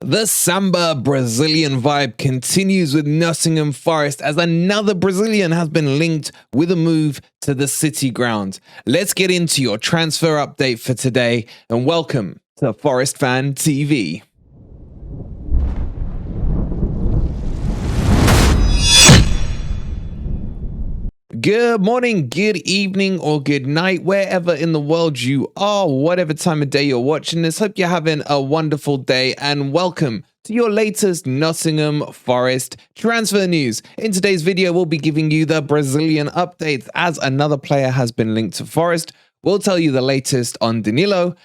The samba Brazilian vibe continues with Nottingham Forest as another Brazilian has been linked with a move to the City ground. Let's get into your transfer update for today and welcome to Forest Fan TV. Good morning, good evening, or good night, wherever in the world you are, whatever time of day you're watching this. Hope you're having a wonderful day and welcome to your latest Nottingham Forest transfer news. In today's video, we'll be giving you the Brazilian updates as another player has been linked to Forest. We'll tell you the latest on Danilo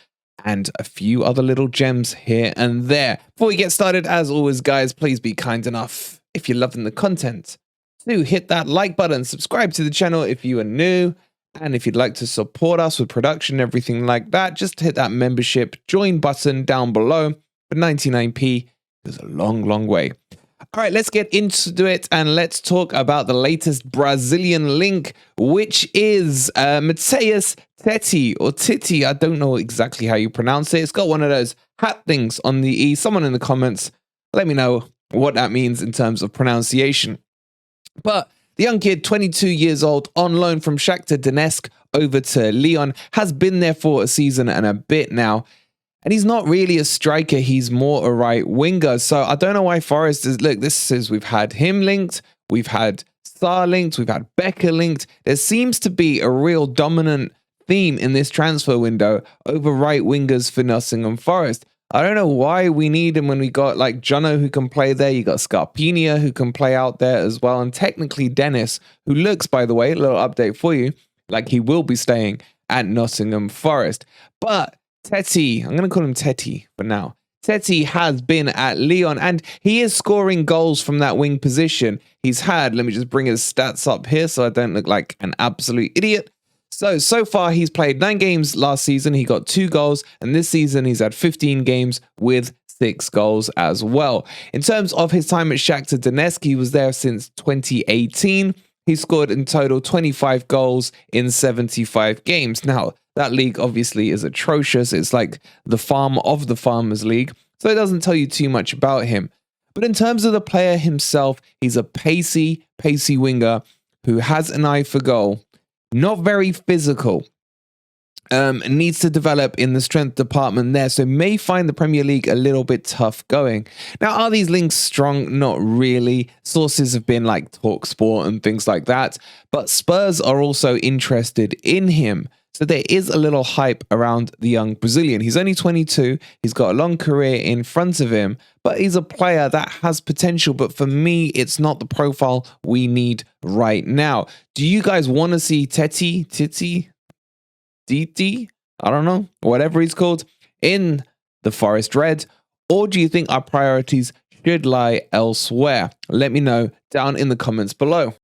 and a few other little gems here and there. Before we get started, as always, guys, please be kind enough, if you're loving the content, to hit that like button, subscribe to the channel if you are new, and if you'd like to support us with production and everything like that, just hit that membership join button down below. For 99p goes a long way. All right, let's get into it and let's talk about the latest Brazilian link, which is Mateus Tetê, or Titi. I don't know exactly how you pronounce it. It's got one of those hat things on the E. Someone in the comments, let me know what that means in terms of pronunciation. But the young kid, 22 years old, on loan from Shakhtar Donetsk over to Lyon, has been there for a season and a bit now. And he's not really a striker. He's more a right winger. So I don't know why Forest is... Look, this is... We've had him linked. We've had Star linked. We've had Becker linked. There seems to be a real dominant theme in this transfer window over right wingers for Nottingham Forest. I don't know why we need him when we got like Jono who can play there. You got Scarpinia who can play out there as well. And technically Dennis, who looks, by the way, a little update for you, like he will be staying at Nottingham Forest. But Tetê, I'm going to call him Tetê for now. Tetê has been at Lyon and he is scoring goals from that wing position. He's had, let me just bring his stats up here so I don't look like an absolute idiot. So far, he's played 9 games last season. He got 2 goals. And this season, he's had 15 games with 6 goals as well. In terms of his time at Shakhtar Donetsk, he was there since 2018. He scored in total 25 goals in 75 games. Now, that league obviously is atrocious. It's like the farm of the Farmers League. So it doesn't tell you too much about him. But in terms of the player himself, he's a pacey winger who has an eye for goal. Not very physical, needs to develop in the strength department there, so may find the Premier League a little bit tough going. Now, are these links strong? Not really. Sources have been like TalkSport and things like that, but Spurs are also interested in him. So there is a little hype around the young Brazilian. He's only 22. He's got a long career in front of him, but he's a player that has potential. But for me, it's not the profile we need right now. Do you guys want to see Tetê, I don't know, whatever he's called, in the Forest Red? Or do you think our priorities should lie elsewhere? Let me know down in the comments below.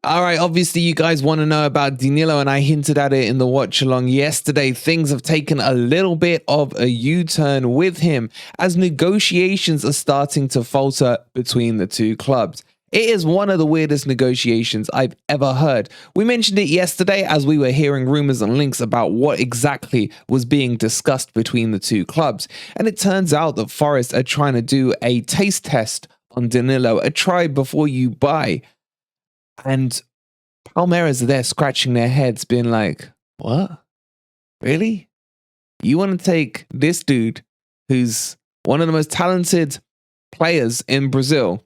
All right, obviously you guys want to know about Danilo, and I hinted at it in the watch along yesterday. Things have taken a little bit of a U-turn with him as negotiations are starting to falter between the two clubs. It is one of the weirdest negotiations I've ever heard. We mentioned it yesterday as we were hearing rumors and links about what exactly was being discussed between the two clubs. And it turns out that Forest are trying to do a taste test on Danilo, a try before you buy. And Palmeiras are there scratching their heads being like, what? Really? You want to take this dude who's one of the most talented players in Brazil,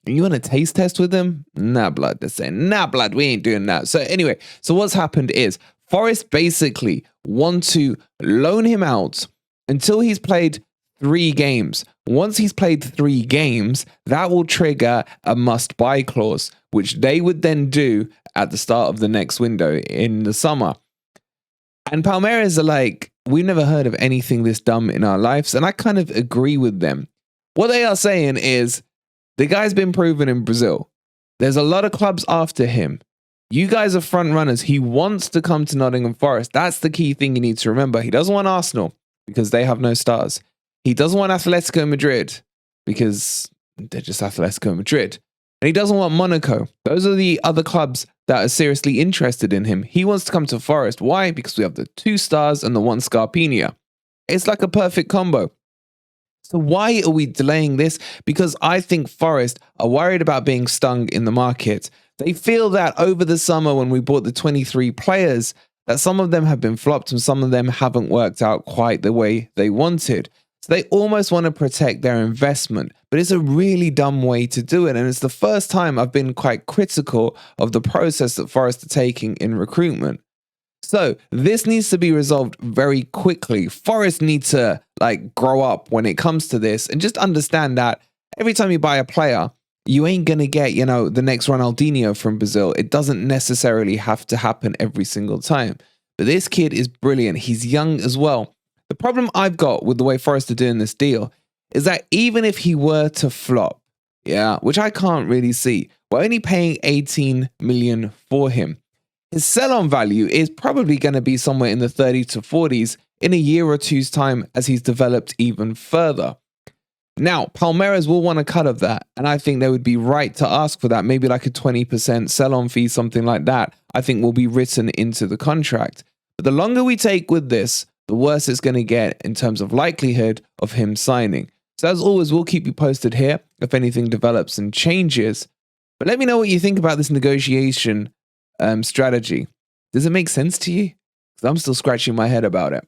and you want to taste test with him? Nah, blood. They're saying, nah, blood, we ain't doing that. So anyway, so what's happened is Forest basically want to loan him out until he's played 3 games. Once he's played 3 games, that will trigger a must-buy clause, which they would then do at the start of the next window in the summer. And Palmeiras are like, we've never heard of anything this dumb in our lives, and I kind of agree with them. What they are saying is, the guy's been proven in Brazil. There's a lot of clubs after him. You guys are front runners. He wants to come to Nottingham Forest. That's the key thing you need to remember. He doesn't want Arsenal because they have no stars. He doesn't want Atletico Madrid because they're just Atletico Madrid. And he doesn't want Monaco. Those are the other clubs that are seriously interested in him. He wants to come to Forest. Why? Because we have the 2 stars and the 1 Scarpinia. It's like a perfect combo. So why are we delaying this? Because I think Forest are worried about being stung in the market. They feel that over the summer when we bought the 23 players, that some of them have been flopped and some of them haven't worked out quite the way they wanted. So they almost want to protect their investment, but it's a really dumb way to do it. And it's the first time I've been quite critical of the process that Forest are taking in recruitment. So this needs to be resolved very quickly. Forest need to grow up when it comes to this and just understand that every time you buy a player, you ain't going to get, the next Ronaldinho from Brazil. It doesn't necessarily have to happen every single time. But this kid is brilliant. He's young as well. The problem I've got with the way Forest are doing this deal is that even if he were to flop, which I can't really see, we're only paying 18 million for him. His sell-on value is probably going to be somewhere in the 30 to 40s in a year or two's time as he's developed even further. Now, Palmeiras will want a cut of that, and I think they would be right to ask for that, maybe like a 20% sell-on fee, something like that, I think will be written into the contract. But the longer we take with this, the worse it's going to get in terms of likelihood of him signing. So as always, we'll keep you posted here if anything develops and changes. But let me know what you think about this negotiation strategy. Does it make sense to you? Because I'm still scratching my head about it.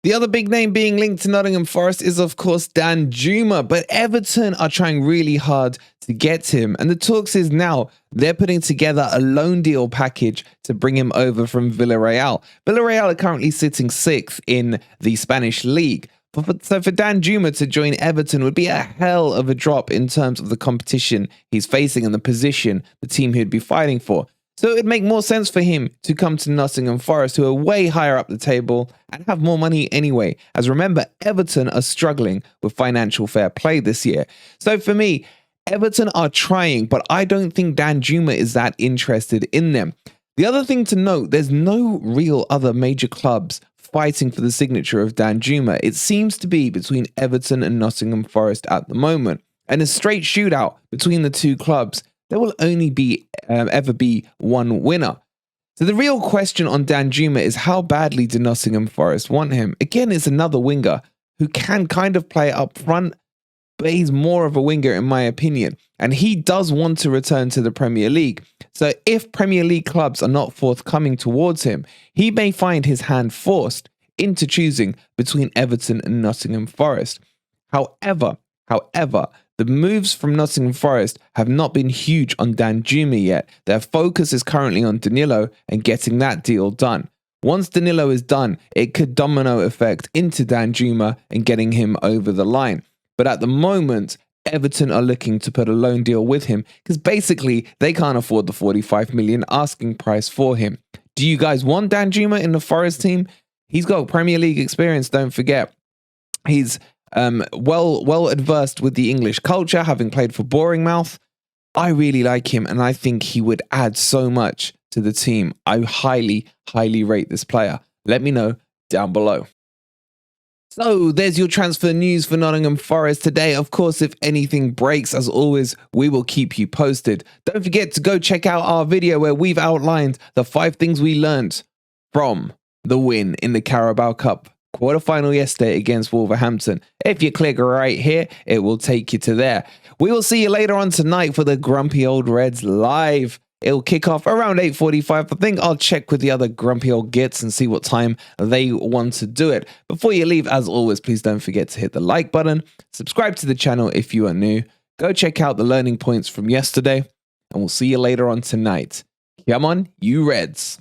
The other big name being linked to Nottingham Forest is, of course, Danjuma, but Everton are trying really hard to get him. And the talks is now they're putting together a loan deal package to bring him over from Villarreal. Villarreal are currently sitting 6th in the Spanish league. So for Danjuma to join Everton would be a hell of a drop in terms of the competition he's facing and the position the team he'd be fighting for. So it would make more sense for him to come to Nottingham Forest, who are way higher up the table and have more money anyway. As remember, Everton are struggling with financial fair play this year. So for me, Everton are trying, but I don't think Danjuma is that interested in them. The other thing to note, there's no real other major clubs fighting for the signature of Danjuma. It seems to be between Everton and Nottingham Forest at the moment. And a straight shootout between the two clubs, there will only be ever be one winner. So the real question on Danjuma is how badly do Nottingham Forest want him? Again, it's another winger who can kind of play up front, but he's more of a winger in my opinion. And he does want to return to the Premier League. So if Premier League clubs are not forthcoming towards him, he may find his hand forced into choosing between Everton and Nottingham Forest. However, the moves from Nottingham Forest have not been huge on Danjuma yet. Their focus is currently on Danilo and getting that deal done. Once Danilo is done, it could domino effect into Danjuma and getting him over the line. But at the moment, Everton are looking to put a loan deal with him because basically they can't afford the 45 million asking price for him. Do you guys want Danjuma in the Forest team? He's got Premier League experience, don't forget. He's well adversed with the English culture, having played for Bournemouth. I really like him, and I think he would add so much to the team. I highly rate this player. Let me know down below. So there's your transfer news for Nottingham Forest today. Of course, if anything breaks, as always, we will keep you posted. Don't forget to go check out our video where we've outlined the 5 things we learned from the win in the Carabao Cup quarterfinal yesterday against Wolverhampton. If you click right here, it will take you to there. We will see you later on tonight for the Grumpy Old Reds live. It'll kick off around 8:45. I think I'll check with the other grumpy old gits and see what time they want to do it. Before you leave, as always, please don't forget to hit the like button. Subscribe to the channel if you are new. Go check out the learning points from yesterday. And we'll see you later on tonight. Come on, you Reds.